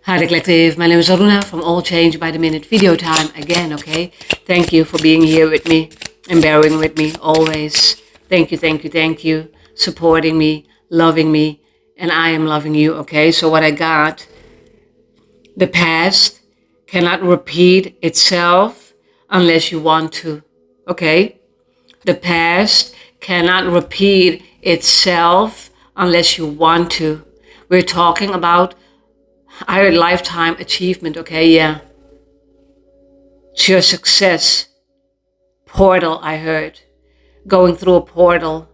Hi, the collective. My name is Aruna from All Change by the Minute Video Time again, okay? Thank you for being here with me and bearing with me always. Thank you, thank you, thank you. Supporting me, loving me, and I am loving you, okay? So what I got, the past cannot repeat itself unless you want to, okay? The past cannot repeat itself unless you want to. We're talking about our lifetime achievement, okay? Yeah. It's your success portal, I heard. Going through a portal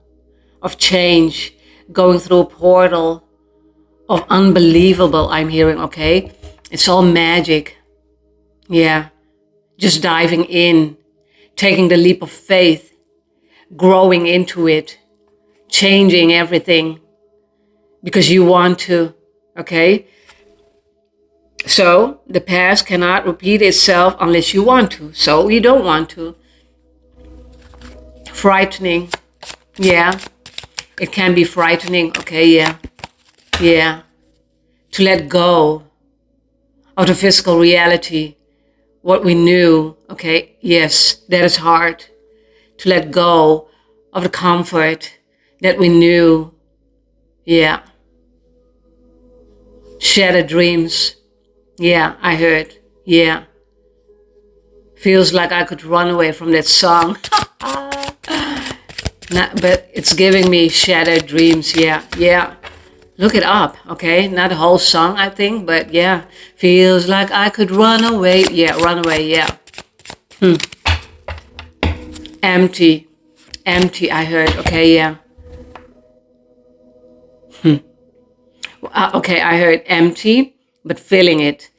of change, going through a portal of unbelievable, I'm hearing, okay? It's all magic. Yeah. Just diving in, taking the leap of faith, growing into it, changing everything because you want to, okay? So the past cannot repeat itself unless you want to. So you don't want to. Frightening. Yeah. It can be frightening. Okay, yeah. Yeah. To let go of the physical reality. What we knew. Okay, yes, that is hard. To let go of the comfort that we knew. Yeah. Shattered dreams. Yeah, I heard. Yeah. Feels like I could run away from that song. But it's giving me shattered dreams. Yeah, yeah. Look it up, okay? Not the whole song, I think, but yeah. Feels like I could run away. Yeah, run away, yeah. Empty. Empty, I heard. Okay, yeah. Okay, I heard empty, but filling it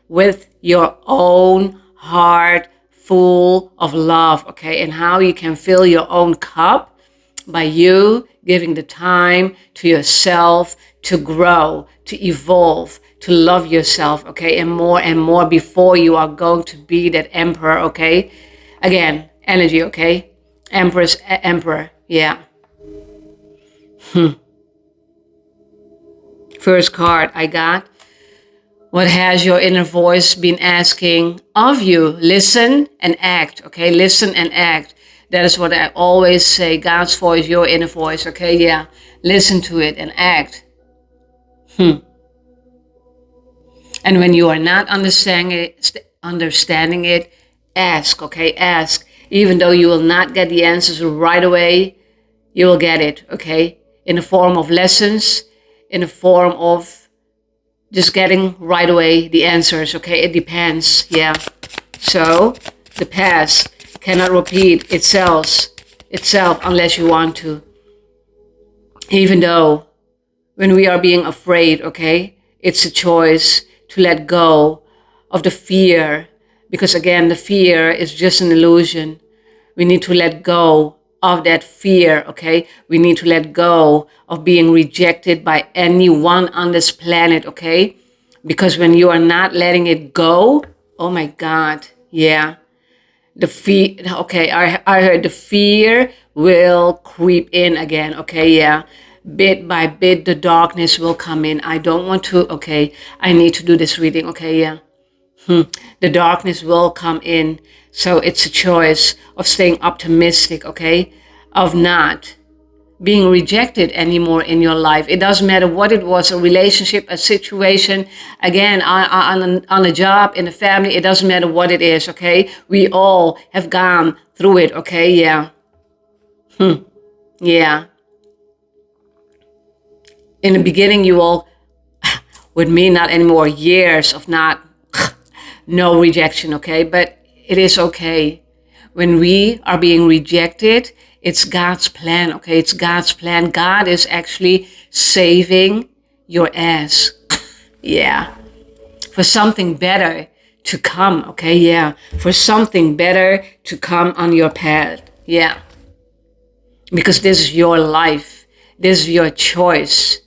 with your own heart full of love, okay? And how you can fill your own cup by you giving the time to yourself to grow, to evolve, to love yourself, okay? And more before you are going to be that emperor, okay? Again, energy, okay? Empress, emperor, yeah. First card I got. What has your inner voice been asking of you? Listen and act, okay? Listen and act. That is what I always say. God's voice, your inner voice, okay? Yeah. Listen to it and act. And when you are not understanding it, ask, okay? Ask. Even though you will not get the answers right away, you will get it, okay? In the form of lessons, in the form of just getting right away the answers, okay? It depends, yeah. So the past cannot repeat itself unless you want to. Even though when we are being afraid, okay, it's a choice to let go of the fear, because again, the fear is just an illusion. We need to let go of that fear, okay? We need to let go of being rejected by anyone on this planet, okay? Because when you are not letting it go, oh my God, yeah. The fear, okay, I heard the fear will creep in again, okay, yeah. Bit by bit, the darkness will come in. I don't want to, okay, I need to do this reading, okay, yeah. The darkness will come in. So it's a choice of staying optimistic, okay? Of not being rejected anymore in your life. It doesn't matter what it was, a relationship, a situation, again, on a job, in a family, it doesn't matter what it is, okay? We all have gone through it, okay? Yeah. Yeah. In the beginning, you all, with me, not anymore, years of not, no rejection, okay? But it is okay. When we are being rejected, it's God's plan, okay? It's God's plan. God is actually saving your ass. Yeah. For something better to come, okay? Yeah. For something better to come on your path. Yeah. Because this is your life. This is your choice.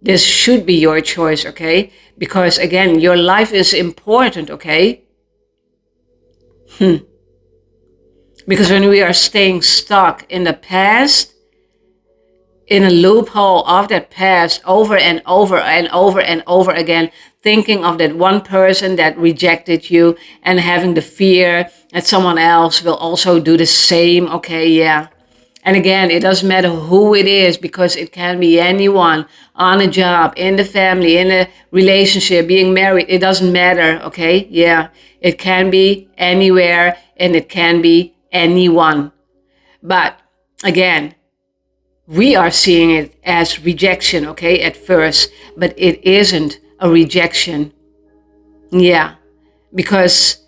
This should be your choice, okay? Because again, your life is important, okay? Because when we are staying stuck in the past, in a loophole of that past over and over and over and over again, thinking of that one person that rejected you and having the fear that someone else will also do the same. Okay, yeah. And again, it doesn't matter who it is, because it can be anyone, on a job, in the family, in a relationship, being married. It doesn't matter, okay? Yeah, it can be anywhere and it can be anyone. But again, we are seeing it as rejection, okay, at first, but it isn't a rejection. Yeah, because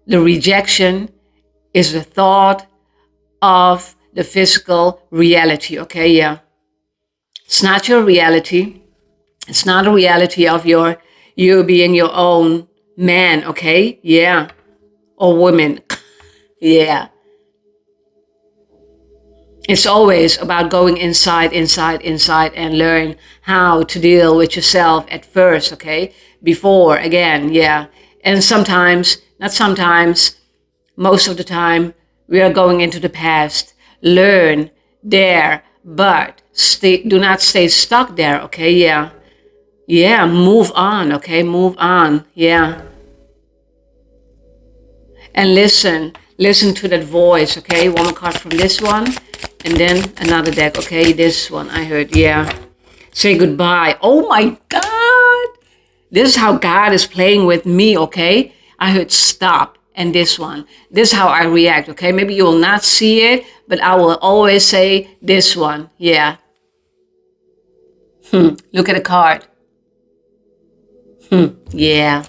the rejection is the thought of the physical reality, okay, yeah. It's not your reality. It's not a reality of you being your own man, okay, yeah, or woman, yeah. It's always about going inside and learn how to deal with yourself at first, okay? Before, again, yeah. And sometimes, not sometimes, most of the time, we are going into the past. Learn there, but do not stay stuck there, okay? Yeah. Yeah, move on, okay? Move on, yeah. And listen to that voice, okay? One more card from this one, and then another deck, okay? This one I heard, yeah. Say goodbye. Oh my God. This is how God is playing with me, okay? I heard stop, and this one. This is how I react, okay? Maybe you will not see it, but I will always say this one, yeah. Look at the card. Yeah.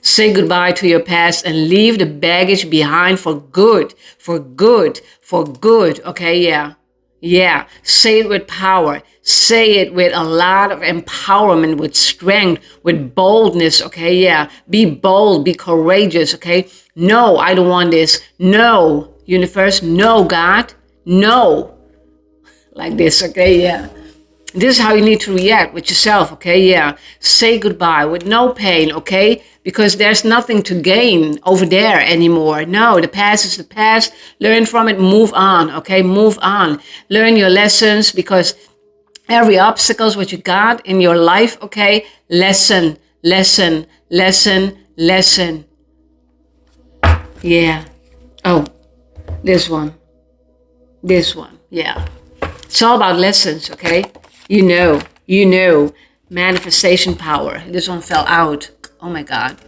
Say goodbye to your past and leave the baggage behind for good, for good, for good. Okay, yeah. Yeah. Say it with power. Say it with a lot of empowerment, with strength, with boldness. Okay, yeah. Be bold, be courageous. Okay. No, I don't want this. No, universe. No, God. No. Like this. Okay, yeah. This is how you need to react with yourself, okay? Yeah. Say goodbye with no pain, okay? Because there's nothing to gain over there anymore. No, the past is the past. Learn from it, move on, okay? Move on. Learn your lessons, because every obstacle is what you got in your life, okay? Lesson, lesson, lesson, lesson. Yeah. Oh, this one. This one, yeah. It's all about lessons, okay? You know, manifestation power. This one fell out. Oh my God.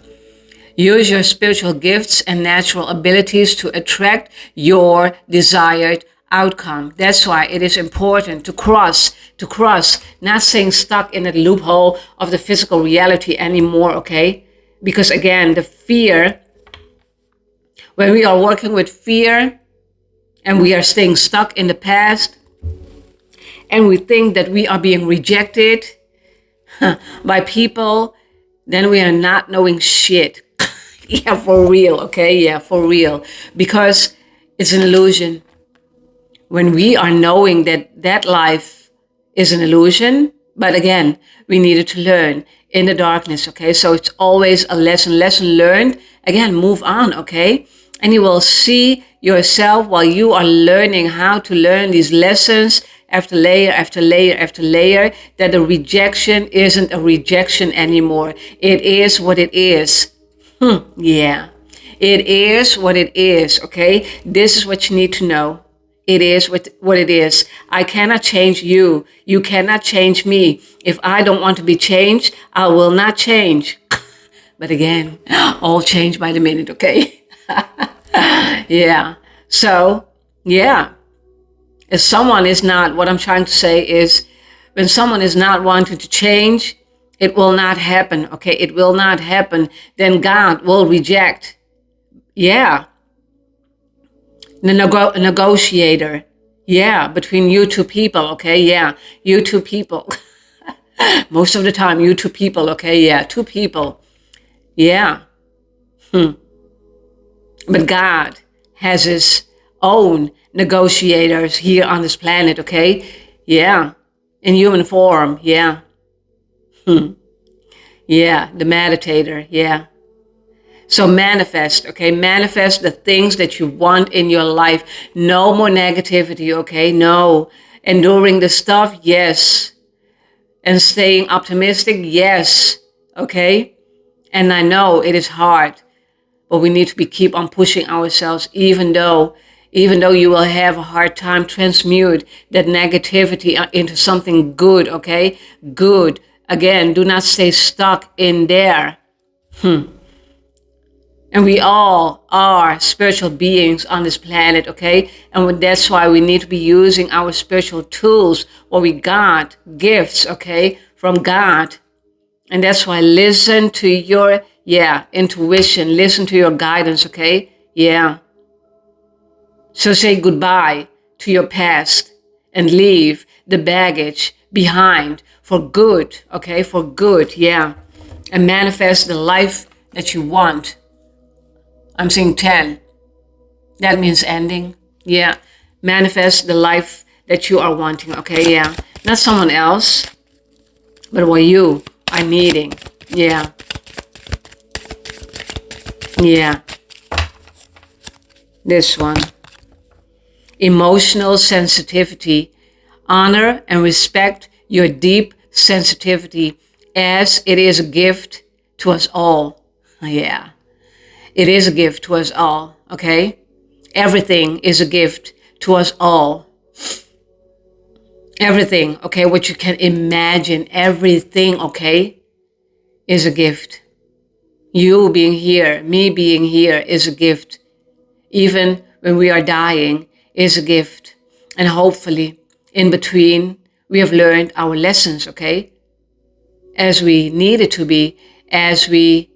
Use your spiritual gifts and natural abilities to attract your desired outcome. That's why it is important to cross, not staying stuck in that loophole of the physical reality anymore, okay? Because again, the fear, when we are working with fear and we are staying stuck in the past, and we think that we are being rejected by people, then we are not knowing shit. Yeah, for real, okay? Yeah, for real. Because it's an illusion. When we are knowing that that life is an illusion, but again, we needed to learn in the darkness, okay? So it's always a lesson learned. Again, move on, okay? And you will see yourself while you are learning how to learn these lessons after layer, after layer, after layer, that the rejection isn't a rejection anymore. It is what it is. Yeah. It is what it is, okay? This is what you need to know. It is what it is. I cannot change you. You cannot change me. If I don't want to be changed, I will not change. But again, all change by the minute, okay? Yeah. So, yeah. If someone is not, what I'm trying to say is, when someone is not wanting to change, it will not happen, okay? It will not happen. Then God will reject. Yeah. The negotiator. Yeah, between you two people, okay? Yeah, you two people. Most of the time, you two people, okay? Yeah, two people. Yeah. But God has his own negotiators here on this planet, okay? Yeah. In human form, yeah. Yeah, the meditator, yeah. So manifest, okay? Manifest the things that you want in your life. No more negativity, okay? No. Enduring the stuff, yes. And staying optimistic, yes. Okay? And I know it is hard, but we need to keep on pushing ourselves, even though you will have a hard time transmute that negativity into something good, okay? Good. Again, do not stay stuck in there. And we all are spiritual beings on this planet, okay? And that's why we need to be using our spiritual tools, what we got, gifts, okay, from God. And that's why listen to your, intuition, listen to your guidance, okay? Yeah. So say goodbye to your past and leave the baggage behind for good, okay? For good, yeah. And manifest the life that you want. I'm seeing 10. That means ending. Yeah. Manifest the life that you are wanting. Okay, yeah. Not someone else, but what you are needing. Yeah. Yeah. This one. Emotional sensitivity. Honor and respect your deep sensitivity as it is a gift to us all. Yeah. It is a gift to us all, okay? Everything is a gift to us all. Everything, okay, what you can imagine, everything, okay, is a gift. You being here, me being here is a gift. Even when we are dying is a gift. And hopefully, in between, we have learned our lessons, okay? As we needed to be, as we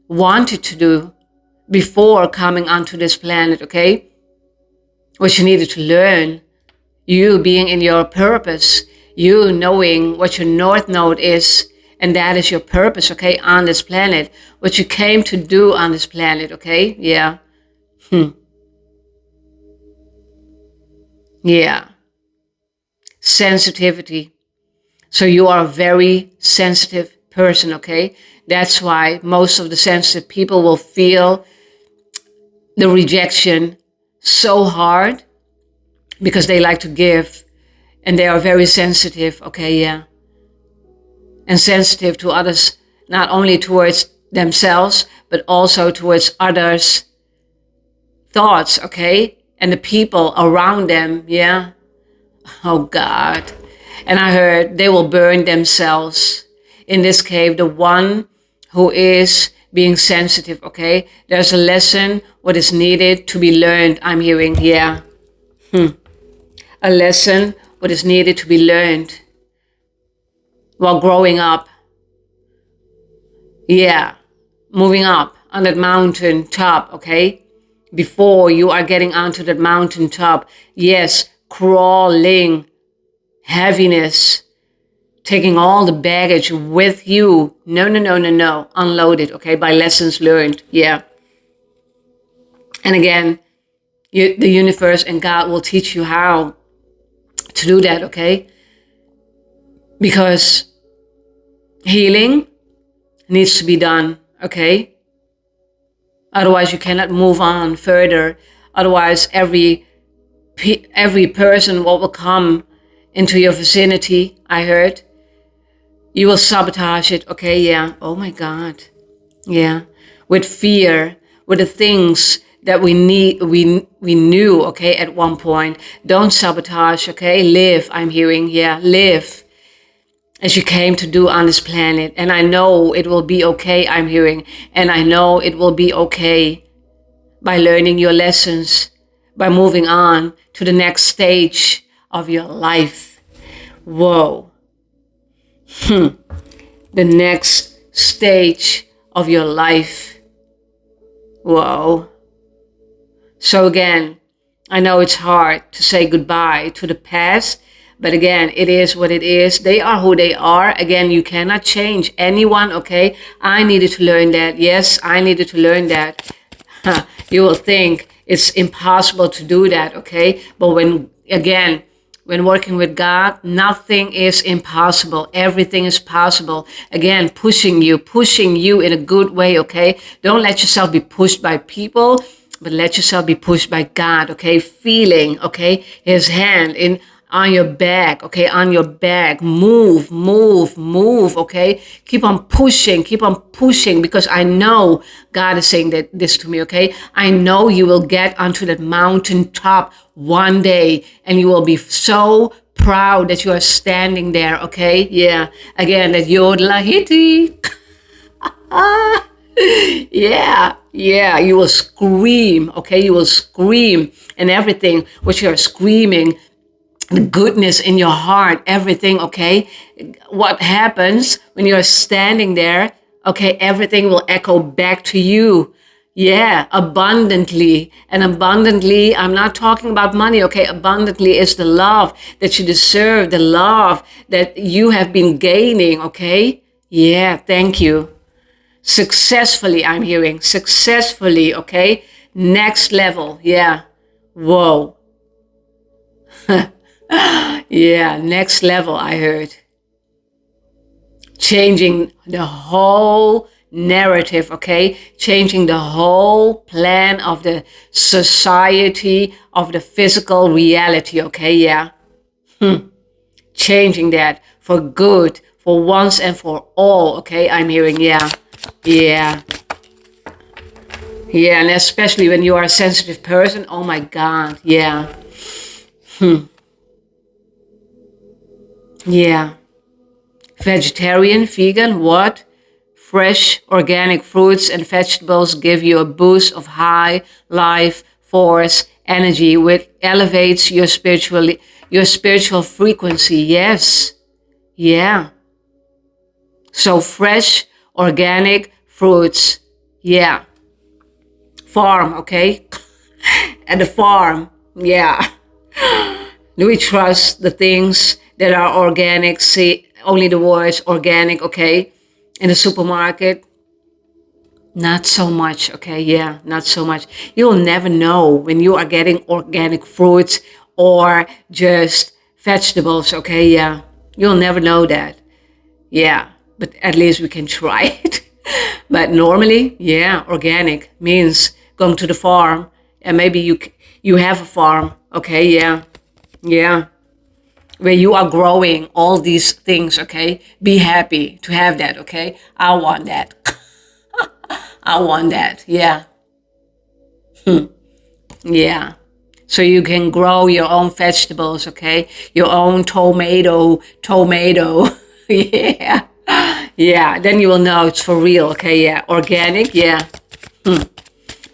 wanted to do, before coming onto this planet, okay? What you needed to learn, you being in your purpose, you knowing what your north node is, and that is your purpose, okay, on this planet. What you came to do on this planet, okay? Yeah. Yeah. Sensitivity. So you are a very sensitive person, okay? That's why most of the sensitive people will feel the rejection so hard because they like to give and they are very sensitive, okay, yeah. And sensitive to others, not only towards themselves, but also towards others' thoughts, okay? And the people around them, yeah. Oh God. And I heard they will burn themselves in this cave, the one who is being sensitive, okay? There's a lesson, what is needed to be learned, I'm hearing, yeah. A lesson, what is needed to be learned while growing up. Yeah, moving up on that mountain top, okay? Before you are getting onto that mountain top, yes, crawling, heaviness, taking all the baggage with you. No. Unload it, okay? By lessons learned, yeah. And again, the universe and God will teach you how to do that, okay? Because healing needs to be done, okay? Otherwise, you cannot move on further. Otherwise, every person what will come into your vicinity, I heard, you will sabotage it, okay? Yeah. Oh my God. Yeah. With fear, with the things that we knew, okay, at one point. Don't sabotage, okay? Live, I'm hearing, yeah, live as you came to do on this planet. And I know it will be okay, I'm hearing. And I know it will be okay by learning your lessons, by moving on to the next stage of your life. Whoa. The next stage of your life. Whoa. So again, I know it's hard to say goodbye to the past, but again, it is what it is. They are who they are. Again, you cannot change anyone, okay? I needed to learn that. Yes, I needed to learn that. You will think it's impossible to do that, okay? But when working with God, nothing is impossible. Everything is possible. Again, pushing you in a good way, okay? Don't let yourself be pushed by people, but let yourself be pushed by God, okay? Feeling, okay? His hand on your back, okay, on your back. Move, move, move, okay? Keep on pushing, because I know God is saying this to me, okay? I know you will get onto that mountaintop one day, and you will be so proud that you are standing there, okay? Yeah, again, that Yodlahiti. Yeah, you will scream, okay? You will scream, and everything which you're screaming, the goodness in your heart, everything, okay? What happens when you're standing there, okay? Everything will echo back to you. Yeah, abundantly. And abundantly, I'm not talking about money, okay? Abundantly is the love that you deserve, the love that you have been gaining, okay? Yeah, thank you. Successfully, I'm hearing. Successfully, okay? Next level, yeah. Whoa. Yeah, next level, I heard. Changing the whole narrative, okay? Changing the whole plan of the society, of the physical reality, okay? Yeah. Changing that for good, for once and for all, okay? I'm hearing, yeah. Yeah. Yeah, and especially when you are a sensitive person, oh my God, yeah. Yeah. Vegetarian, vegan, what? Fresh, organic fruits and vegetables give you a boost of high life force energy, which elevates your spiritual frequency. Yes. Yeah. So fresh, organic fruits. Yeah. Farm, okay? At the farm. Yeah. Do we trust the things that are organic? See only the words organic, okay? In the supermarket, not so much, okay? Yeah, not so much. You'll never know when you are getting organic fruits or just vegetables, okay? Yeah, you'll never know that. Yeah, but at least we can try it. But normally, yeah, organic means going to the farm, and maybe you have a farm, okay? Yeah, yeah, where you are growing all these things, okay? Be happy to have that, okay? I want that. I want that. Yeah. Yeah. So you can grow your own vegetables, okay? Your own tomato. Yeah. Yeah. Then you will know it's for real, okay? Yeah. Organic. Yeah.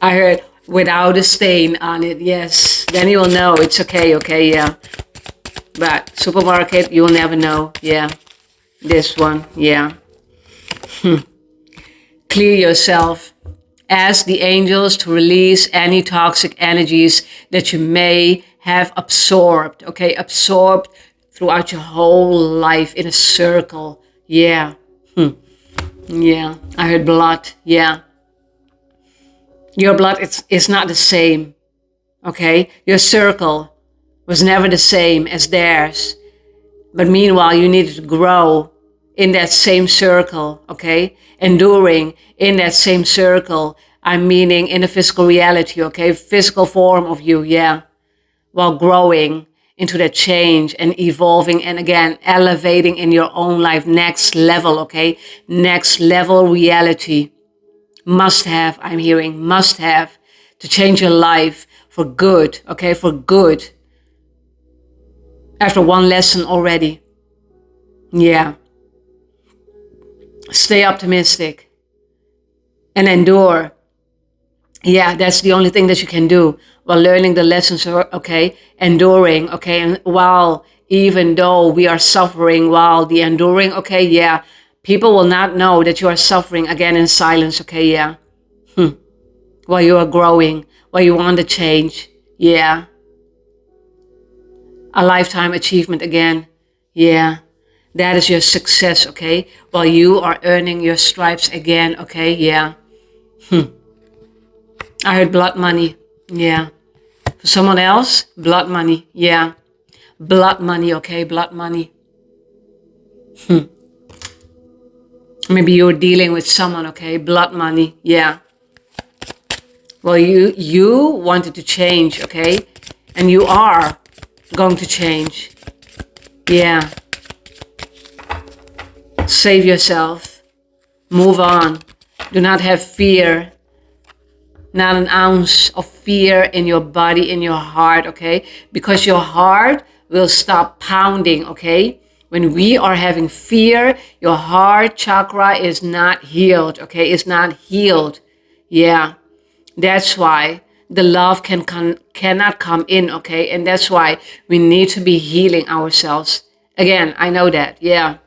I heard without a stain on it. Yes. Then you will know it's okay, okay? Yeah. But supermarket, you will never know. Yeah. This one. Yeah. Clear yourself. Ask the angels to release any toxic energies that you may have absorbed, okay? Absorbed throughout your whole life in a circle. Yeah. Yeah. I heard blood. Yeah. Your blood is not the same, okay? Your circle was never the same as theirs. But meanwhile, you needed to grow in that same circle, okay? Enduring in that same circle. I'm meaning in the physical reality, okay? Physical form of you, yeah. While growing into that change and evolving and again, elevating in your own life. Next level, okay? Next level reality. Must have, I'm hearing, must have to change your life for good, okay? For good. After one lesson already. Yeah. Stay optimistic and endure. Yeah, that's the only thing that you can do while learning the lessons, okay? Enduring, okay? And while, even though we are suffering while the enduring, okay? Yeah, people will not know that you are suffering again in silence, okay? Yeah. While you are growing, while you want to change. Yeah. A lifetime achievement again. Yeah. That is your success, okay? While you are earning your stripes again, okay? Yeah. I heard blood money. Yeah. For someone else, blood money. Yeah. Blood money, okay? Blood money. Maybe you're dealing with someone, okay? Blood money. Yeah. Well, you wanted to change, okay? And you are going to change. Yeah. Save yourself. Move on. Do not have fear. Not an ounce of fear in your body, in your heart, okay? Because your heart will stop pounding, okay? When we are having fear, your heart chakra is not healed, okay? It's not healed. Yeah. That's why the love cannot come in, okay? And that's why we need to be healing ourselves. Again, I know that, yeah.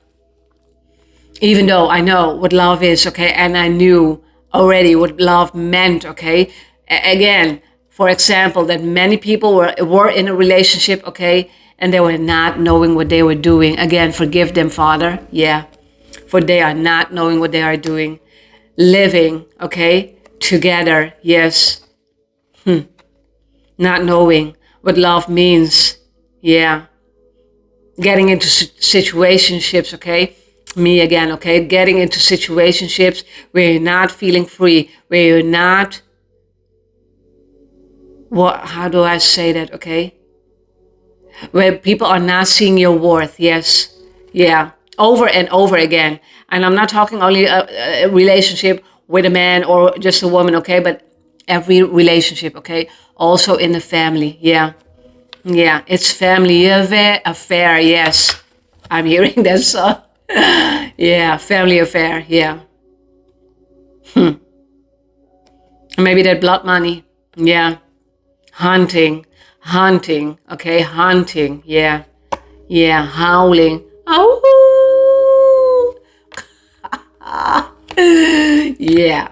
Even though I know what love is, okay? And I knew already what love meant, okay? Again, for example, that many people were in a relationship, okay? And they were not knowing what they were doing. Again, forgive them, Father. Yeah. For they are not knowing what they are doing. Living, okay? Together, yes. Not knowing what love means. Yeah. Getting into situationships, okay? Me again, okay? Getting into situationships where you're not feeling free, where you're not, how do I say that, okay? Where people are not seeing your worth, yes. Yeah, over and over again. And I'm not talking only a relationship with a man or just a woman, okay? But every relationship, okay? Also in the family, yeah. Yeah, it's family affair, yes. I'm hearing that song. Yeah, family affair, yeah. Maybe that blood money, yeah. Hunting, okay, hunting, yeah. Yeah, howling. Oh, yeah,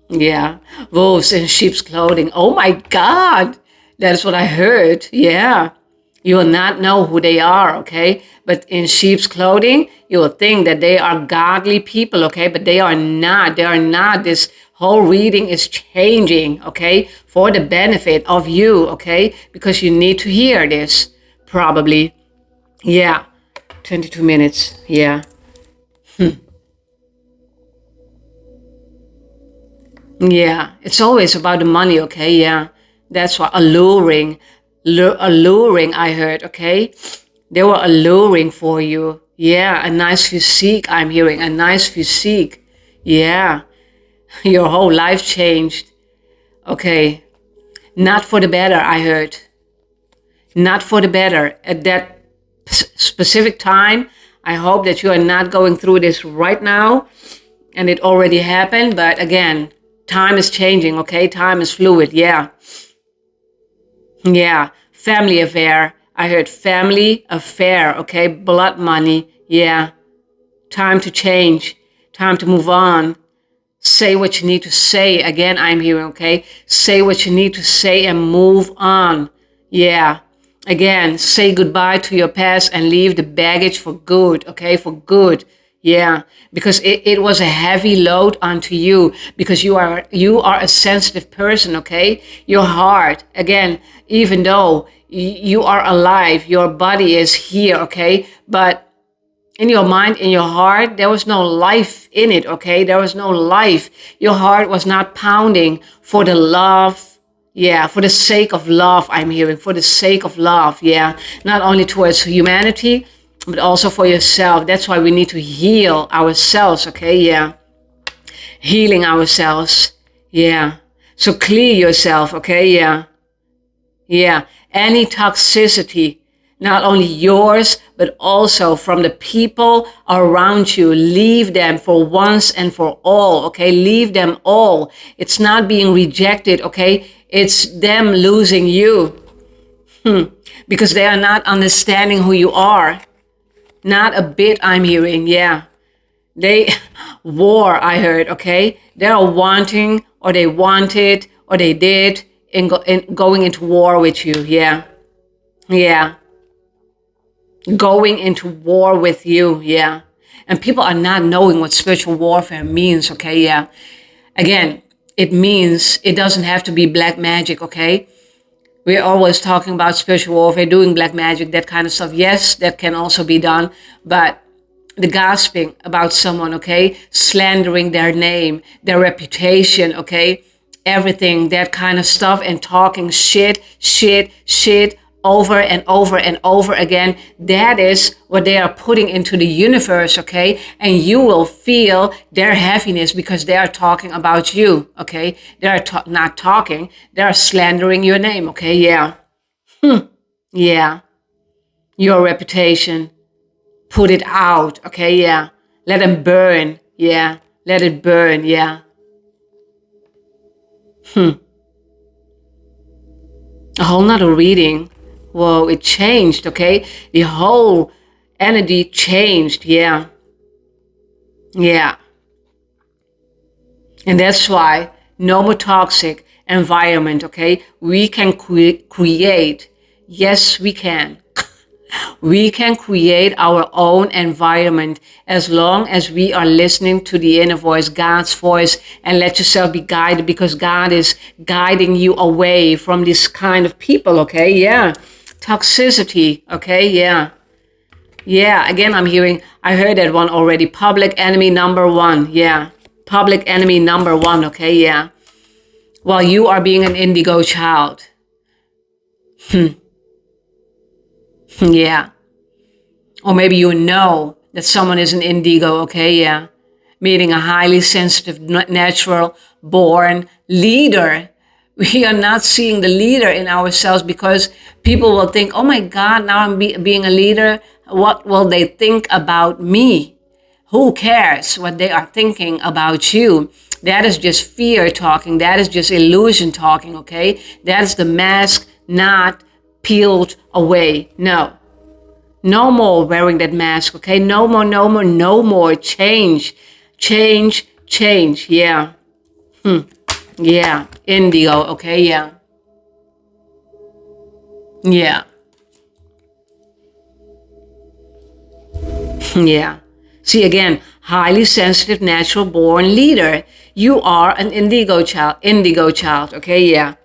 yeah. Wolves in sheep's clothing. Oh my God, that's what I heard. Yeah. You will not know who they are, okay? But in sheep's clothing, you will think that they are godly people, okay? But they are not. They are not. This whole reading is changing, okay? For the benefit of you, okay? Because you need to hear this, probably. Yeah. 22 minutes. Yeah. Yeah. It's always about the money, okay? Yeah. That's why alluring, I heard, okay? They were alluring for you. Yeah, a nice physique, I'm hearing. A nice physique. Yeah. Your whole life changed. Okay. Not for the better, I heard. Not for the better. At that specific time, I hope that you are not going through this right now. And it already happened. But again, time is changing, okay? Time is fluid, yeah. Yeah, family affair. I heard family affair, okay? Blood money, yeah. Time to change, time to move on. Say what you need to say. Again, I'm hearing, okay? Say what you need to say and move on. Yeah. Again, say goodbye to your past and leave the baggage for good, okay? For good. Yeah, because it was a heavy load onto you because you are a sensitive person, okay? Your heart, again, even though you are alive, your body is here, okay? But in your mind, in your heart, there was no life in it, okay? There was no life. Your heart was not pounding for the love. Yeah, for the sake of love, I'm hearing. For the sake of love, yeah. Not only towards humanity, but also for yourself. That's why we need to heal ourselves, okay? Yeah. Healing ourselves. Yeah. So clear yourself, okay? Yeah. Yeah. Any toxicity, not only yours, but also from the people around you. Leave them for once and for all, okay? Leave them all. It's not being rejected, okay? It's them losing you. Because they are not understanding who you are. Not a bit, I'm hearing, yeah. They, war, I heard, okay? They are wanting, or they wanted, or they did, in going into war with you, yeah. Yeah. Going into war with you, yeah. And people are not knowing what spiritual warfare means, okay, yeah. Again, it means it doesn't have to be black magic, okay? We're always talking about spiritual warfare, doing black magic, that kind of stuff. Yes, that can also be done, but the gossiping about someone, okay? Slandering their name, their reputation, okay? Everything, that kind of stuff, and talking shit over and over and over again. That is what they are putting into the universe, okay? And you will feel their heaviness because they are talking about you, okay? They are not talking, they are slandering your name, okay? Yeah. Yeah. Your reputation. Put it out, okay? Yeah. Let them burn. Yeah. Let it burn. Yeah. A whole nother reading. Whoa, it changed, okay? The whole energy changed. Yeah. Yeah. And that's why no more toxic environment, okay? We can create. Yes, we can. We can create our own environment as long as we are listening to the inner voice, God's voice, and let yourself be guided because God is guiding you away from this kind of people, okay? Yeah. Toxicity, okay? Yeah. Yeah, again, I heard that one already. Public enemy number one. Yeah. Public enemy number one, okay? Yeah. While you are being an indigo child. Yeah. Or maybe you know that someone is an indigo, okay? Yeah. Meaning a highly sensitive, natural born leader. We are not seeing the leader in ourselves because people will think, oh my God, now I'm being a leader. What will they think about me? Who cares what they are thinking about you? That is just fear talking. That is just illusion talking, okay? That is the mask not peeled away. No. No more wearing that mask, okay? No more, no more, no more. Change, change, change. Yeah. Yeah. Indigo, okay? Yeah. Yeah. Yeah. See, again, highly sensitive, natural born leader. You are an indigo child, okay? Yeah.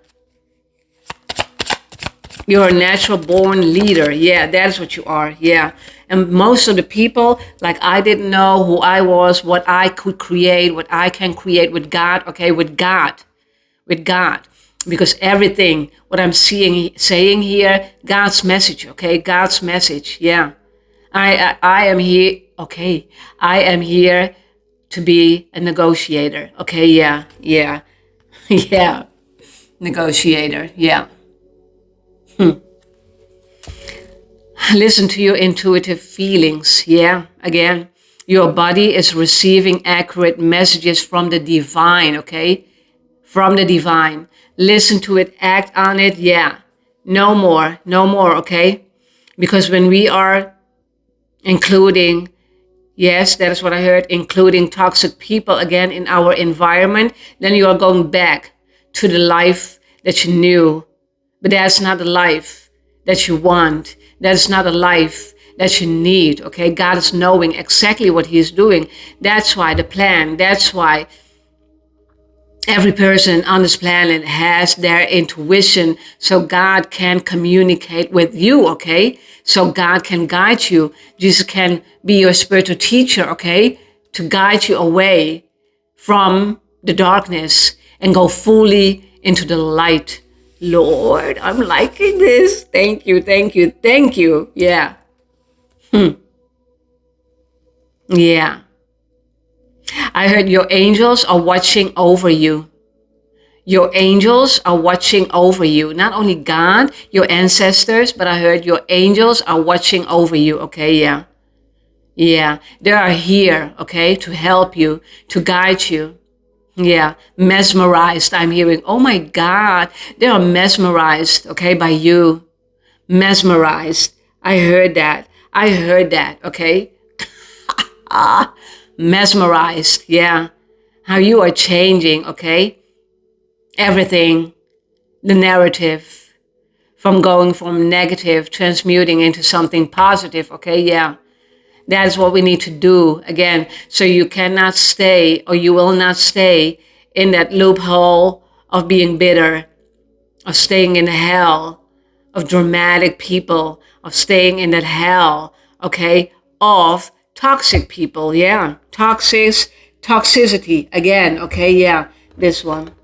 You're a natural born leader. Yeah, that's what you are. Yeah. And most of the people, like I didn't know who I was, what I could create, what I can create with God. Okay, with God. With God. Because everything, what I'm saying here, God's message. Okay, God's message. Yeah. I am here. Okay. I am here to be a negotiator. Okay, yeah. Yeah. Yeah. Negotiator. Yeah. Listen to your intuitive feelings. Yeah, again, your body is receiving accurate messages from the divine, okay? From the divine. Listen to it, act on it. Yeah, no more, no more, okay? Because when we are including, yes, that is what I heard, including toxic people again in our environment, then you are going back to the life that you knew. But that's not the life that you want. That's not a life that you need, okay? God is knowing exactly what he's doing. That's why the plan, that's why every person on this planet has their intuition so God can communicate with you, okay? So God can guide you. Jesus can be your spiritual teacher, okay? To guide you away from the darkness and go fully into the light. Lord, I'm liking this. Thank you, thank you, thank you. Yeah. Yeah. I heard your angels are watching over you. Your angels are watching over you. Not only God, your ancestors, but I heard your angels are watching over you. Okay, yeah. Yeah. They are here, okay, to help you, to guide you. Yeah, mesmerized. I'm hearing, oh my God, they are mesmerized, okay, by you. Mesmerized. I heard that. I heard that, okay? Mesmerized, yeah. How you are changing, okay? Everything, the narrative, from going from negative, transmuting into something positive, okay? Yeah. That's what we need to do again. So you cannot stay, or you will not stay in that loophole of being bitter, of staying in the hell, of dramatic people, of staying in that hell, okay, of toxic people. Yeah. Toxicity again. Okay. Yeah. This one.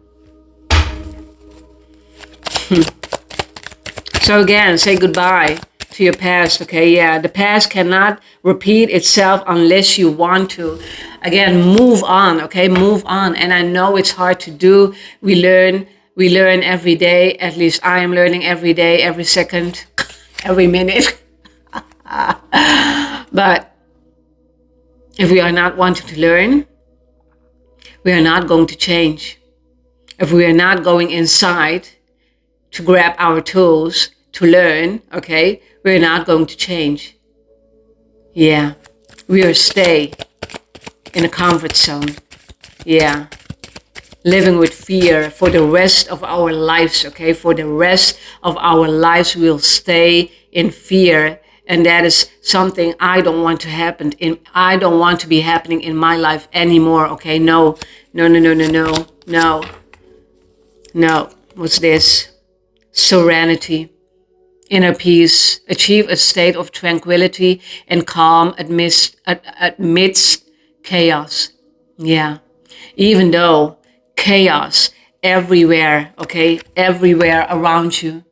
So again, say goodbye to your past, okay? Yeah, the past cannot repeat itself unless you want to. Again, move on, okay? Move on. And I know it's hard to do. We learn every day. At least I am learning every day, every second, every minute. But if we are not wanting to learn, we are not going to change. If we are not going inside to grab our tools to learn, okay, we're not going to change. Yeah, we will stay in a comfort zone. Yeah, living with fear for the rest of our lives, okay? For the rest of our lives, we'll stay in fear. And that is something I don't want to happen I don't want to be happening in my life anymore, okay? No. What's this? Serenity, inner peace, achieve a state of tranquility and calm amidst chaos. Yeah, even though chaos everywhere, okay, everywhere around you,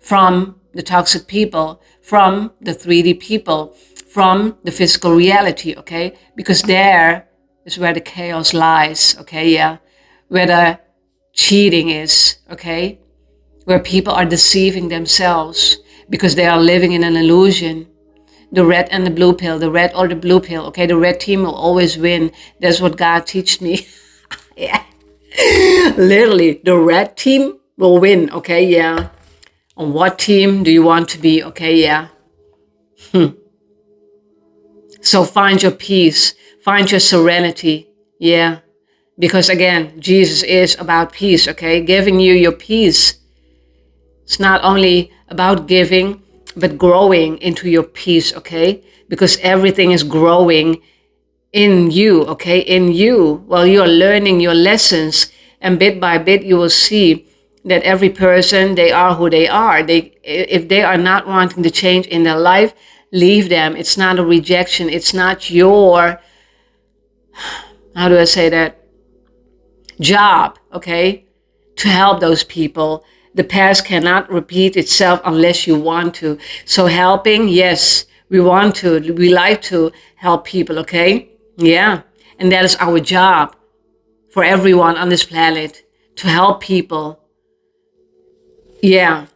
from the toxic people, from the 3D people, from the physical reality, okay, because there is where the chaos lies, okay, yeah, where the cheating is, okay, where people are deceiving themselves because they are living in an illusion. The red and the blue pill, the red or the blue pill, okay, the red team will always win. That's what God teach me. Yeah, literally, the red team will win, okay, yeah. On what team do you want to be, okay, yeah. So find your peace, find your serenity, yeah. Because again, Jesus is about peace, okay, giving you your peace. It's not only about giving, but growing into your peace, okay? Because everything is growing in you, okay? In you, while you are learning your lessons, and bit by bit you will see that every person, they are who they are. If they are not wanting to change in their life, leave them. It's not a rejection. It's not your, how do I say that, job, okay, to help those people. The past cannot repeat itself unless you want to. So helping, yes, we want to. We like to help people, okay? Yeah. And that is our job for everyone on this planet, to help people. Yeah.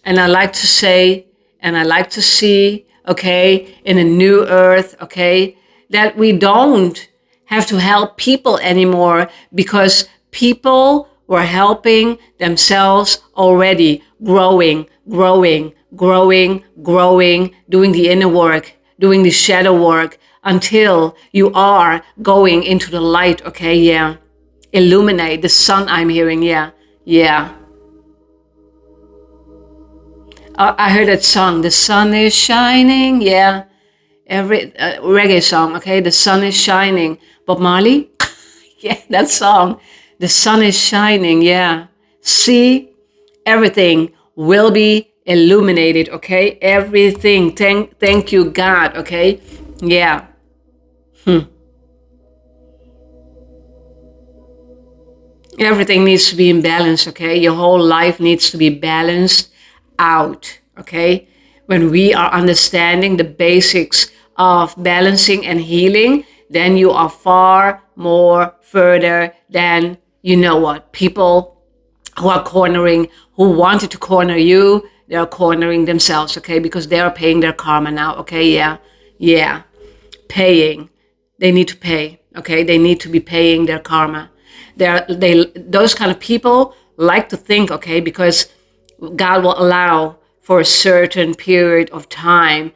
And I like to say, and I like to see, okay, in a new earth, okay, that we don't have to help people anymore because people were helping themselves already, growing, doing the inner work, doing the shadow work until you are going into the light, okay, yeah. Illuminate the sun, I'm hearing, yeah, yeah. I heard that song, The Sun is Shining, yeah. Every reggae song, okay? The sun is shining. Bob Marley? Yeah, that song. The sun is shining, yeah. See, everything will be illuminated, okay? Everything. Thank you, God, okay? Yeah. Everything needs to be in balance, okay? Your whole life needs to be balanced out, okay? When we are understanding the basics of balancing and healing, then you are far more further than, you know what, people who are cornering, who wanted to corner you, they are cornering themselves, okay? Because they are paying their karma now, okay? Yeah, yeah, paying. They need to pay, okay? They need to be paying their karma. Those kind of people like to think, okay, because God will allow for a certain period of time.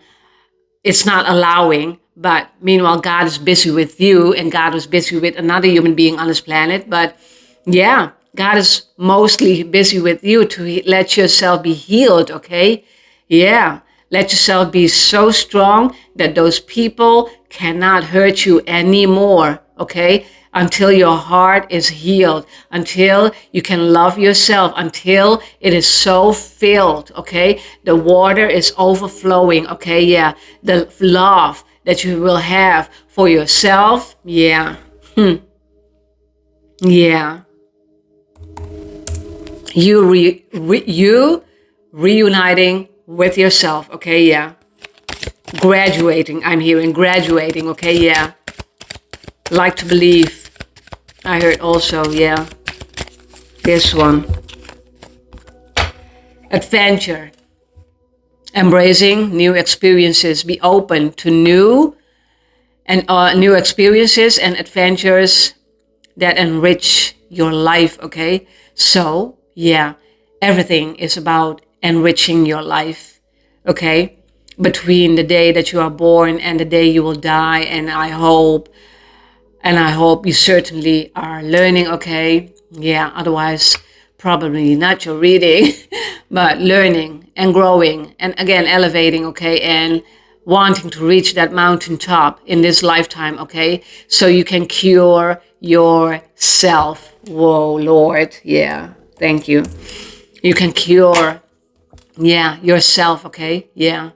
It's not allowing, but meanwhile, God is busy with you and God is busy with another human being on this planet. But yeah, God is mostly busy with you to let yourself be healed, okay? Yeah, let yourself be so strong that those people cannot hurt you anymore, okay? Until your heart is healed, until you can love yourself, until it is so filled, okay? The water is overflowing, okay? Yeah, the love that you will have for yourself, yeah. Yeah. You reuniting with yourself, okay, yeah. Graduating, I'm hearing graduating, okay, yeah. Like to believe, I heard also, yeah. This one. Adventure. Embracing new experiences. Be open to new experiences and adventures that enrich your life, okay? So, yeah, everything is about enriching your life, okay? Between the day that you are born and the day you will die, and I hope you certainly are learning, okay? Yeah, otherwise probably not your reading, but learning and growing and again elevating, okay? And wanting to reach that mountaintop in this lifetime, okay? So you can cure yourself. Whoa, Lord. Yeah, thank you. You can cure, yeah, yourself, okay? Yeah.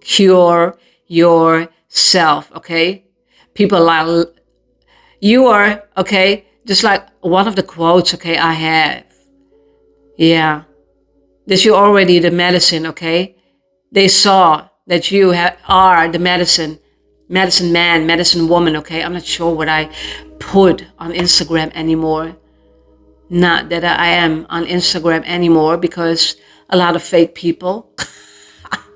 Cure yourself, okay? People like, you are, okay? Just like one of the quotes, okay, I have. Yeah. That you're already the medicine, okay? They saw that you are the medicine man, medicine woman, okay? I'm not sure what I put on Instagram anymore. Not that I am on Instagram anymore because a lot of fake people.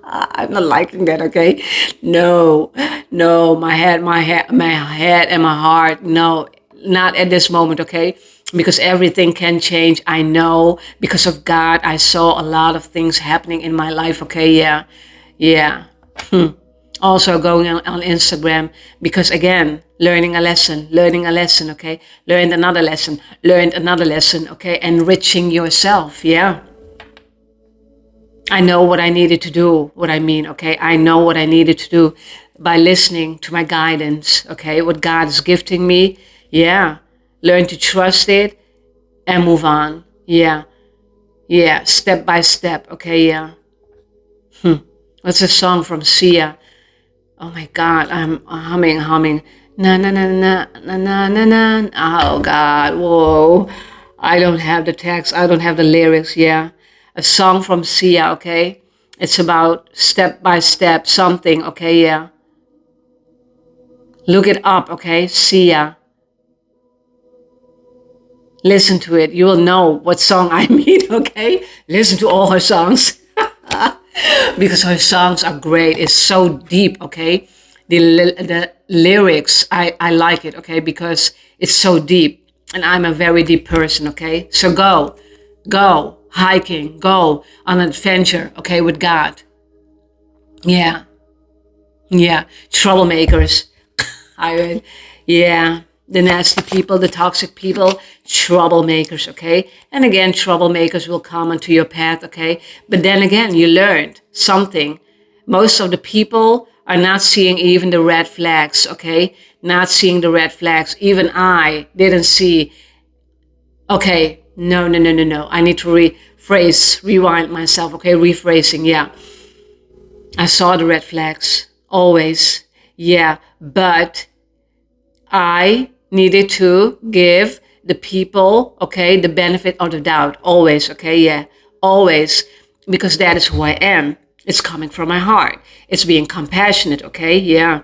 I'm not liking that, okay? No, my head and my heart, no, not at this moment, okay? Because everything can change. I know because of God, I saw a lot of things happening in my life, okay? Yeah, yeah. Also going on Instagram because again, learning a lesson, okay? Learned another lesson, okay? Enriching yourself, yeah. I know what I needed to do, what I mean, okay? I know what I needed to do by listening to my guidance, okay? What God is gifting me, yeah. Learn to trust it and move on, yeah. Yeah, step by step, okay, yeah. What's a song from Sia? Oh my God, I'm humming. Na na na na na na na na. Oh God, whoa. I don't have the text, I don't have the lyrics, yeah. A song from Sia, okay? It's about step by step something, okay, yeah. Look it up, okay? Sia. Listen to it. You will know what song I mean, okay? Listen to all her songs. Because her songs are great. It's so deep, okay? The lyrics, I like it, okay? Because it's so deep. And I'm a very deep person, okay? So go hiking, go on an adventure, okay, with God. Yeah, yeah. Troublemakers. I, yeah. The nasty people, the toxic people, troublemakers, okay? And again, troublemakers will come onto your path, okay? But then again, you learned something. Most of the people are not seeing even the red flags, okay? Not seeing the red flags. Even I didn't see, okay, no. I need to rewind myself, okay? Rephrasing, yeah. I saw the red flags, always, yeah. But I needed to give the people, okay, the benefit of the doubt. Always, okay, yeah. Always. Because that is who I am. It's coming from my heart. It's being compassionate, okay, yeah.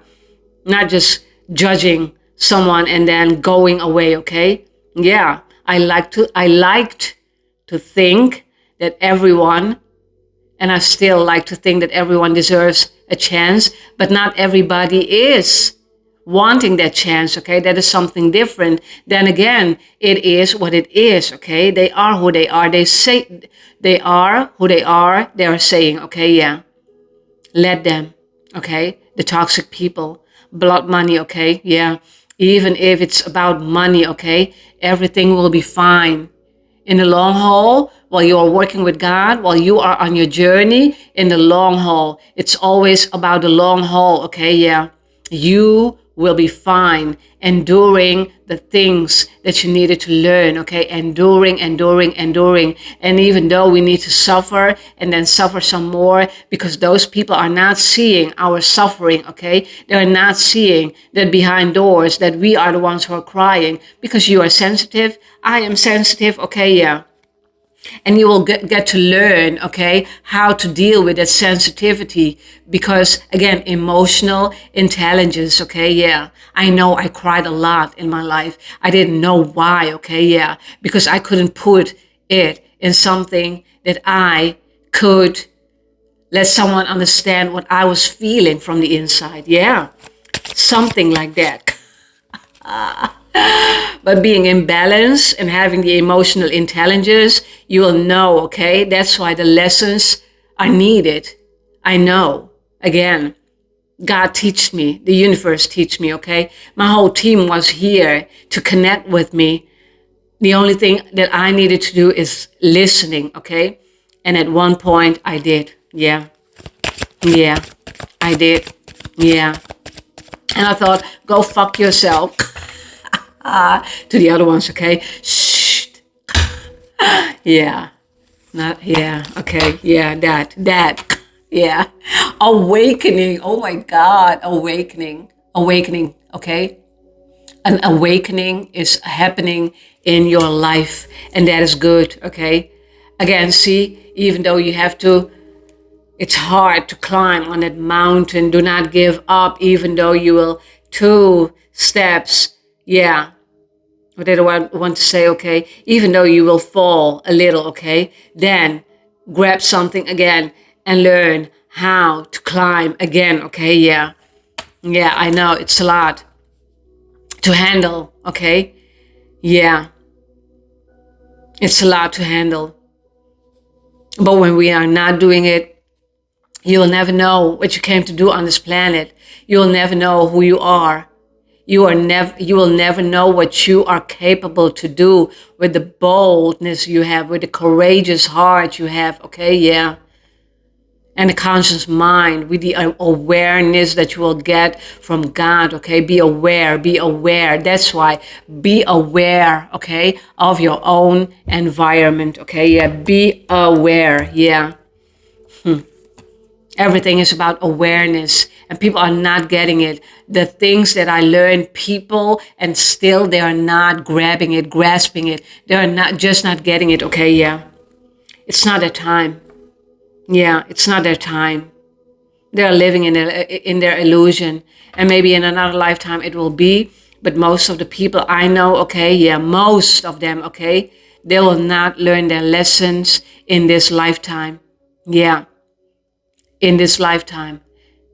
Not just judging someone and then going away, okay? Yeah. I liked to think that everyone, and I still like to think that everyone deserves a chance, but not everybody is wanting that chance, okay? That is something different. Then again, it is what it is, okay? They are who they are. They say they are who they are. They are saying, okay, yeah. Let them, okay? The toxic people, blood money, okay? Yeah. Even if it's about money, okay? Everything will be fine. In the long haul, while you are working with God, while you are on your journey, in the long haul, it's always about the long haul, okay? Yeah. You will be fine, enduring the things that you needed to learn, okay? Enduring. And even though we need to suffer and then suffer some more, because those people are not seeing our suffering, okay? They're not seeing that behind doors that we are the ones who are crying because you are sensitive. I am sensitive, okay, yeah. And you will get to learn, okay, how to deal with that sensitivity. Because again, emotional intelligence, okay, yeah. I know I cried a lot in my life. I didn't know why, okay, yeah. Because I couldn't put it in something that I could let someone understand what I was feeling from the inside. Yeah, something like that. But being in balance and having the emotional intelligence, you will know, okay? That's why the lessons are needed. I know. Again, God teach me, the universe teach me, okay? My whole team was here to connect with me. The only thing that I needed to do is listening, okay? And at one point I did. Yeah. Yeah. I did. Yeah. And I thought, go fuck yourself. To the other ones, okay? Shh. Yeah. Not, yeah. Okay. Yeah. That. Yeah. Awakening. Oh my God. Awakening. Awakening. Okay. An awakening is happening in your life, and that is good. Okay. Again, see, even though you have to, it's hard to climb on that mountain. Do not give up, even though you will 2 steps. Yeah. What did I want to say? Okay. Even though you will fall a little, okay, then grab something again and learn how to climb again. Okay. Yeah. Yeah. I know it's a lot to handle. Okay. Yeah. It's a lot to handle. But when we are not doing it, you will never know what you came to do on this planet. You will never know who you are. You will never know what you are capable to do with the boldness you have, with the courageous heart you have. Okay, yeah. And the conscious mind, with the awareness that you will get from God. Okay, be aware, be aware. That's why be aware, okay, of your own environment. Okay, yeah, be aware, yeah. Everything is about awareness, and people are not getting it. The things that I learned, people, and still they are not grabbing it, grasping it. They are not getting it. Okay, yeah. It's not their time. Yeah, it's not their time. They're living in their illusion, and maybe in another lifetime it will be. But most of the people I know, okay, yeah, most of them, okay, they will not learn their lessons in this lifetime. Yeah, in this lifetime.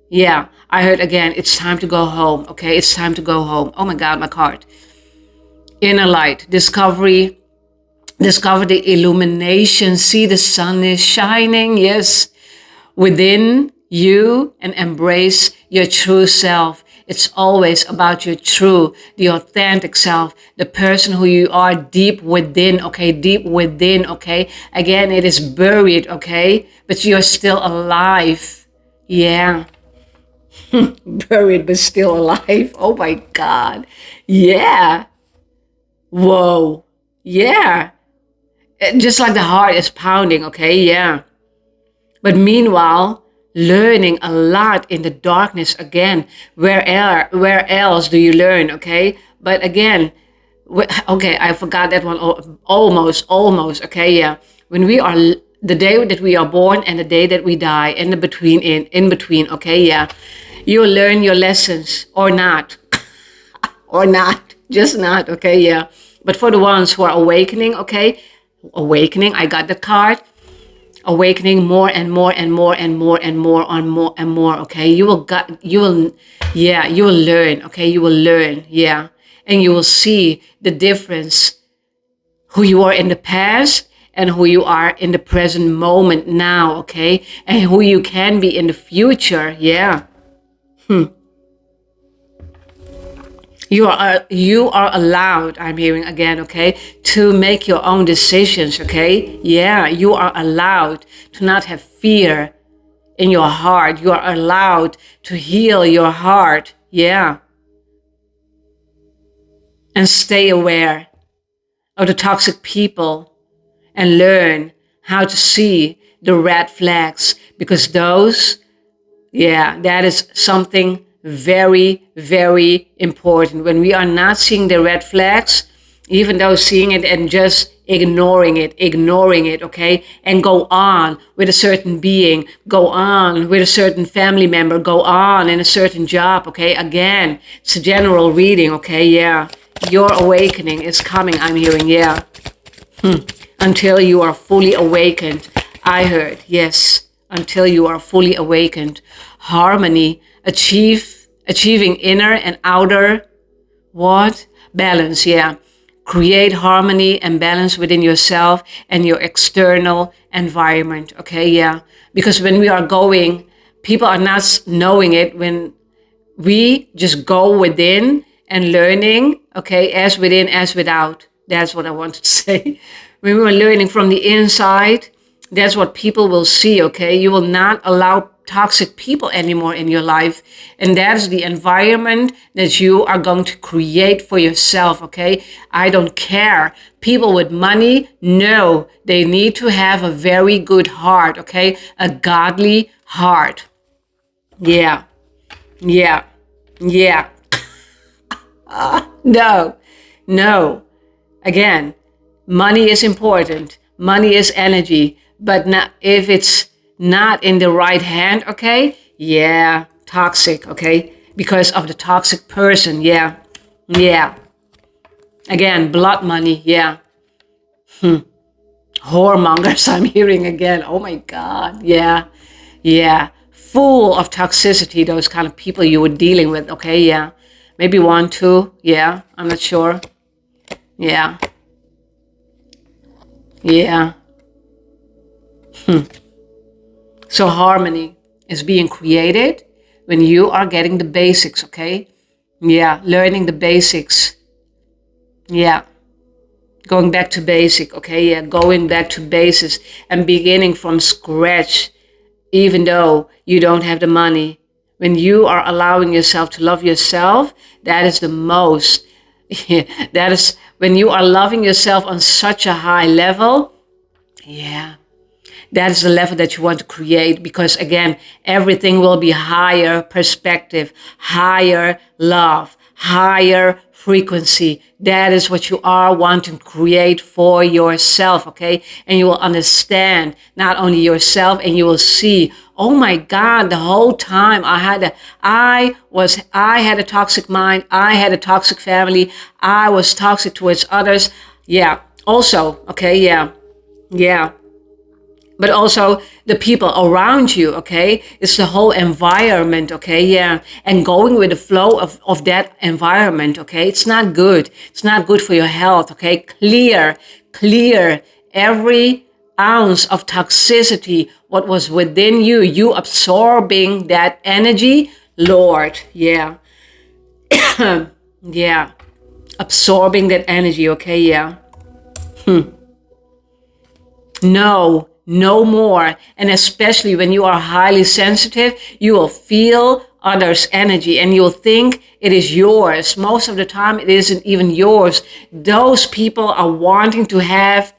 Yeah, I heard again, it's time to go home. Okay, it's time to go home. Oh my God, my card. Inner light, discover the illumination. See the sun is shining, yes, within you, and embrace your true self. It's always about your true, the authentic self, the person who you are deep within, okay, deep within, okay. Again, it is buried, okay, but you're still alive. Yeah. Buried but still alive. Oh my God. Yeah. Whoa. Yeah. Just like the heart is pounding, okay? Yeah. But meanwhile, learning a lot in the darkness again. Where else do you learn, okay? But again, okay, I forgot that one. Almost. Okay, yeah. When we are the day that we are born and the day that we die, in between. Okay, yeah. You will learn your lessons or not, or not, just not. Okay, yeah. But for the ones who are awakening, okay, awakening. I got the card. Awakening more and more and more and more and more on more and more. Okay, you will learn. Okay, you will learn. Yeah, and you will see the difference, who you are in the past and who you are in the present moment now. Okay, and who you can be in the future. Yeah. You are allowed, I'm hearing again, okay, to make your own decisions, okay? Yeah, you are allowed to not have fear in your heart. You are allowed to heal your heart. Yeah. And stay aware of the toxic people and learn how to see the red flags, because those, yeah, that is something very, very important. When we are not seeing the red flags, even though seeing it and just, ignoring it, okay? And go on with a certain being, go on with a certain family member, go on in a certain job, okay? Again, it's a general reading, okay? Yeah. Your awakening is coming, I'm hearing, yeah. Until you are fully awakened. I heard, yes, until you are fully awakened. Harmony, achieving inner and outer, what? Balance, yeah. Create harmony and balance within yourself and your external environment, okay, yeah. Because when we are going, people are not knowing it when we just go within and learning, okay, as within, as without. That's what I wanted to say. When we are learning from the inside, that's what people will see, okay? You will not allow toxic people anymore in your life. And that's the environment that you are going to create for yourself, okay? I don't care. People with money, no, they need to have a very good heart, okay? A godly heart. Yeah, yeah, yeah. No. Again, money is important. Money is energy. But not, if it's not in the right hand, okay? Yeah, toxic, okay? Because of the toxic person, yeah. Yeah. Again, blood money, yeah. Whoremongers, I'm hearing again. Oh my God, yeah. Yeah. Full of toxicity, those kind of people you were dealing with, okay? Yeah. Maybe 1, 2, yeah. I'm not sure. Yeah. Yeah. So harmony is being created when you are getting the basics, okay? Yeah, learning the basics. Yeah. Going back to basic, okay? Yeah, going back to basis and beginning from scratch, even though you don't have the money. When you are allowing yourself to love yourself, that is the most. That is when you are loving yourself on such a high level. Yeah. That is the level that you want to create, because again, everything will be higher perspective, higher love, higher frequency. That is what you are wanting to create for yourself, okay? And you will understand not only yourself, and you will see, oh my God, the whole time I had a toxic mind, I had a toxic family, I was toxic towards others. Yeah, also, okay, yeah. But also the people around you, okay? It's the whole environment, okay? Yeah. And going with the flow of that environment, okay? It's not good. It's not good for your health, okay? Clear every ounce of toxicity, what was within you, you absorbing that energy, Lord, yeah. Yeah. Absorbing that energy, okay? Yeah. No more. And especially when you are highly sensitive, you will feel others' energy and you'll think it is yours. Most of the time, it isn't even yours. Those people are wanting to have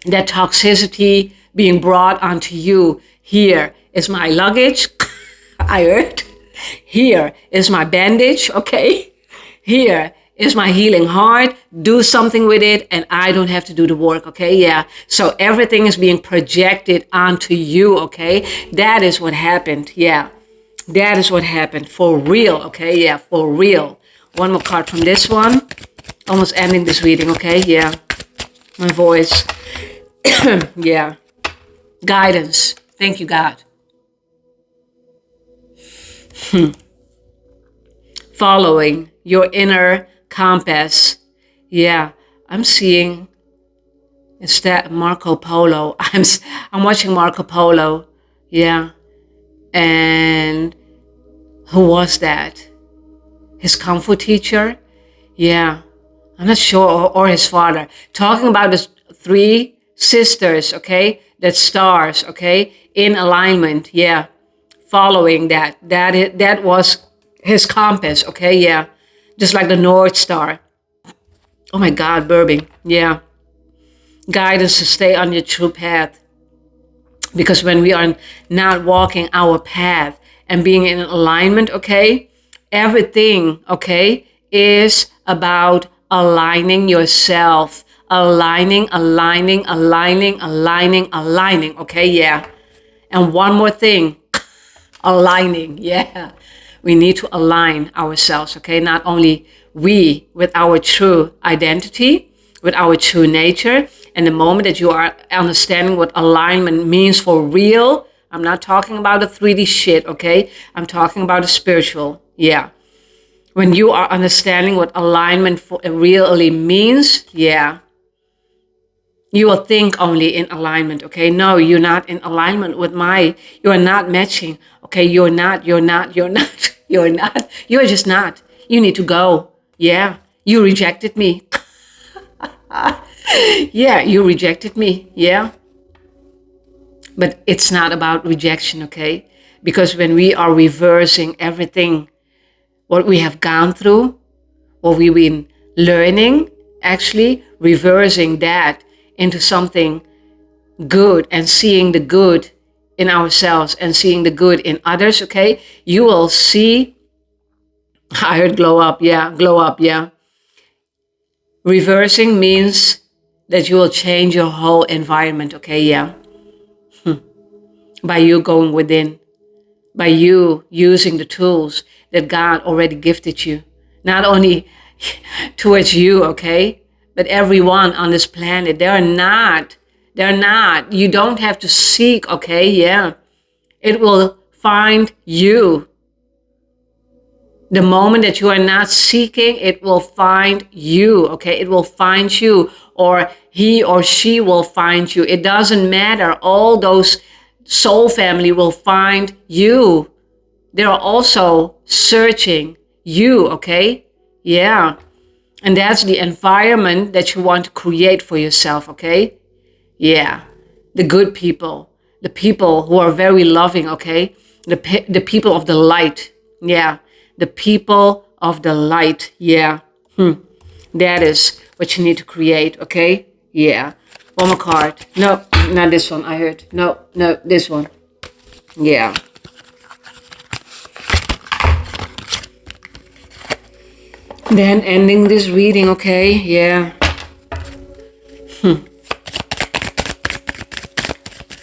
that toxicity being brought onto you. Here is my luggage. I heard. Here is my bandage, okay? Here is my healing heart. Do something with it and I don't have to do the work, okay? Yeah. So everything is being projected onto you, okay? That is what happened, yeah. That is what happened, for real, okay? Yeah, for real. One more card from this one. Almost ending this reading, okay? Yeah. My voice. Yeah. Guidance. Thank you, God. Following your inner compass. Yeah, I'm seeing, is that Marco Polo? I'm watching Marco Polo. Yeah. And who was that? His Kung Fu teacher? Yeah. I'm not sure, or his father. Talking about the 3 sisters, okay? That stars, okay? In alignment, yeah. Following that. That was his compass, okay? Yeah. Just like the North Star. Oh my God, burping. Yeah. Guidance to stay on your true path. Because when we are not walking our path and being in alignment, okay? Everything, okay, is about aligning yourself. aligning, okay, yeah. And one more thing, aligning, yeah. We need to align ourselves, okay? Not only we with our true identity, with our true nature. And the moment that you are understanding what alignment means for real, I'm not talking about the 3D shit, okay? I'm talking about the spiritual, yeah. When you are understanding what alignment for really means, yeah, you will think only in alignment, okay? No, you're not in alignment with you are not matching, okay? You're not, you're not, you're just not. You need to go, yeah. You rejected me. Yeah, you rejected me, yeah. But it's not about rejection, okay? Because when we are reversing everything, what we have gone through, what we've been learning, actually reversing that into something good and seeing the good in ourselves and seeing the good in others, okay? You will see, I heard glow up, yeah. Reversing means that you will change your whole environment, okay, yeah. By you going within, by you using the tools that God already gifted you. Not only towards you, okay, but everyone on this planet. They're not. You don't have to seek, okay, yeah. It will find you. The moment that you are not seeking, it will find you, okay? It will find you, or he or she will find you. It doesn't matter. All those soul family will find you. They are also searching you, okay? Yeah. And that's the environment that you want to create for yourself, okay? Yeah. The good people, the people who are very loving, okay? The people of the light, yeah. The people of the light, yeah. That is what you need to create, okay? Yeah. One more card. No, not this one, I heard. No, this one. Yeah. Then ending this reading, okay? Yeah.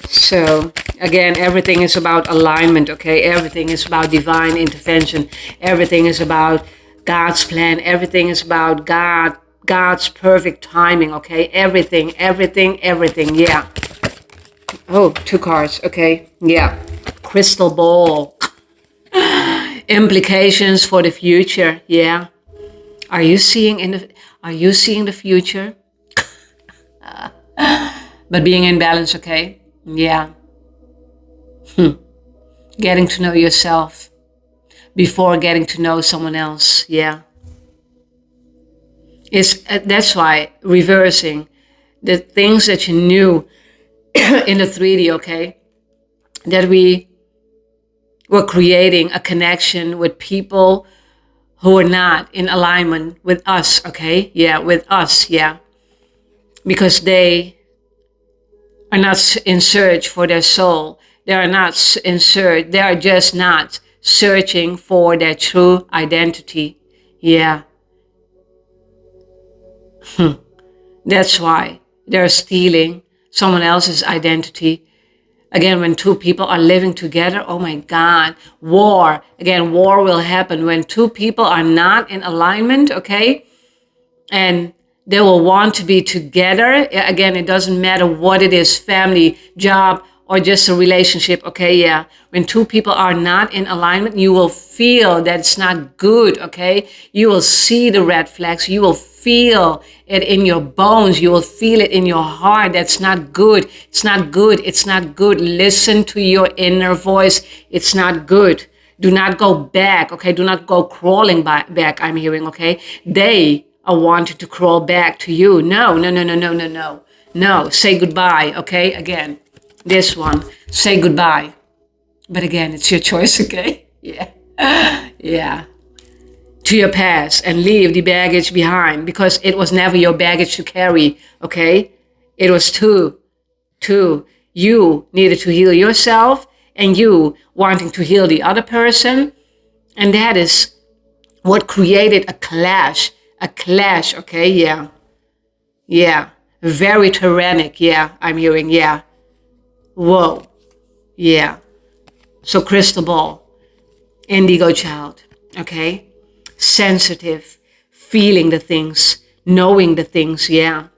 So, again, everything is about alignment, okay? Everything is about divine intervention. Everything is about God's plan. Everything is about God's perfect timing, okay? Everything, yeah. Oh, 2 cards, okay? Yeah. Crystal ball. Implications for the future, yeah. Are you seeing the future? But being in balance, okay? Yeah. Getting to know yourself before getting to know someone else, yeah. That's why reversing the things that you knew in the 3D, okay? That we were creating a connection with people who are not in alignment with us, okay? Yeah, with us, yeah. Because they are not in search for their soul. They are not in search. They are just not searching for their true identity. Yeah. That's why they're stealing someone else's identity. Again, when 2 people are living together, oh my God, war. Again, war will happen when 2 people are not in alignment, okay? And they will want to be together. Again, it doesn't matter what it is, family, job, or just a relationship, okay? Yeah. When 2 people are not in alignment, you will feel that it's not good, okay? You will see the red flags. You will feel it in your bones. You will feel it in your heart. That's not good. It's not good. It's not good. Listen to your inner voice. It's not good. Do not go back, okay? Do not go crawling back, I'm hearing, okay? They are wanting to crawl back to you. No. No, say goodbye, okay? Again, this one, say goodbye. But again, it's your choice, okay? Yeah. Yeah. To your past and leave the baggage behind because it was never your baggage to carry, okay? It was two. You needed to heal yourself and you wanting to heal the other person. And that is what created a clash, okay? Yeah. Very tyrannic. Yeah, I'm hearing. Yeah. Whoa. Yeah. So crystal ball, indigo child. Okay. Sensitive, feeling the things, knowing the things. Yeah.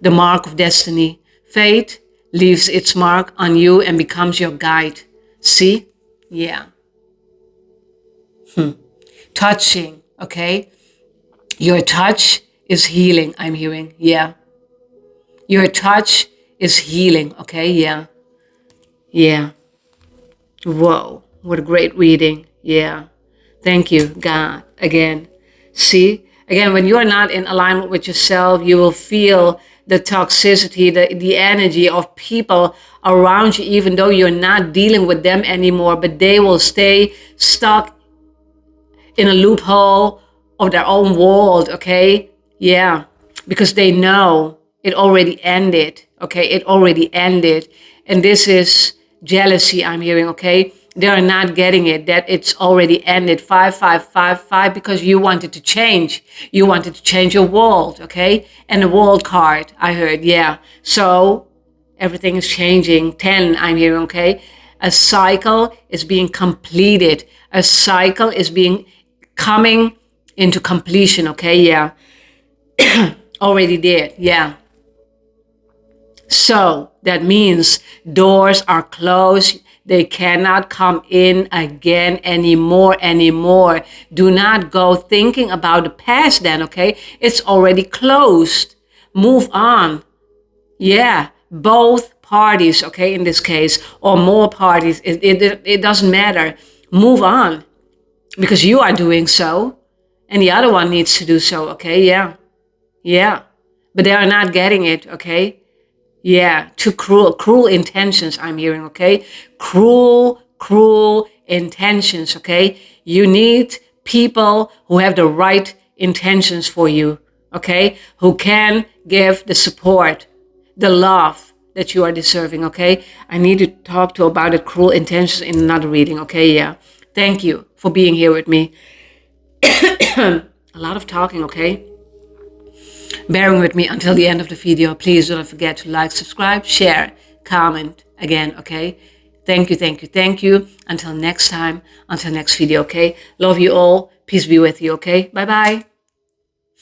The mark of destiny. Fate leaves its mark on you and becomes your guide. See? Yeah. Touching. Okay. Your touch is healing, I'm hearing. Yeah. Your touch is healing. Okay. Yeah. Yeah. Whoa. What a great reading. Yeah. Thank you, God. Again. See? Again, when you are not in alignment with yourself, you will feel the toxicity, the energy of people around you, even though you're not dealing with them anymore, but they will stay stuck in a loophole of their own world, okay? Yeah, because they know it already ended, okay? It already ended. And this is jealousy, I'm hearing, okay? They are not getting it, that it's already ended. 5555, because you wanted to change. You wanted to change your world, okay? And the world card, I heard, yeah. So everything is changing. 10, I'm hearing, okay? A cycle is being completed. A cycle is being coming into completion, okay? Yeah. Already did, yeah. So that means doors are closed. They cannot come in again anymore. Do not go thinking about the past then, okay? It's already closed. Move on. Yeah, both parties, okay, in this case, or more parties, it doesn't matter. Move on, because you are doing so, and the other one needs to do so, okay? Yeah, yeah. But they are not getting it, okay? Yeah, too cruel intentions, I'm hearing, okay? Cruel intentions, okay? You need people who have the right intentions for you, okay? Who can give the support, the love that you are deserving, okay? I need to talk to about the cruel intentions in another reading, okay? Yeah. Thank you for being here with me. A lot of talking, okay? Bearing with me until the end of the video. Please don't forget to like, subscribe, share, comment again, okay? Thank you. Until next time, until next video, okay? Love you all. Peace be with you, okay? Bye-bye.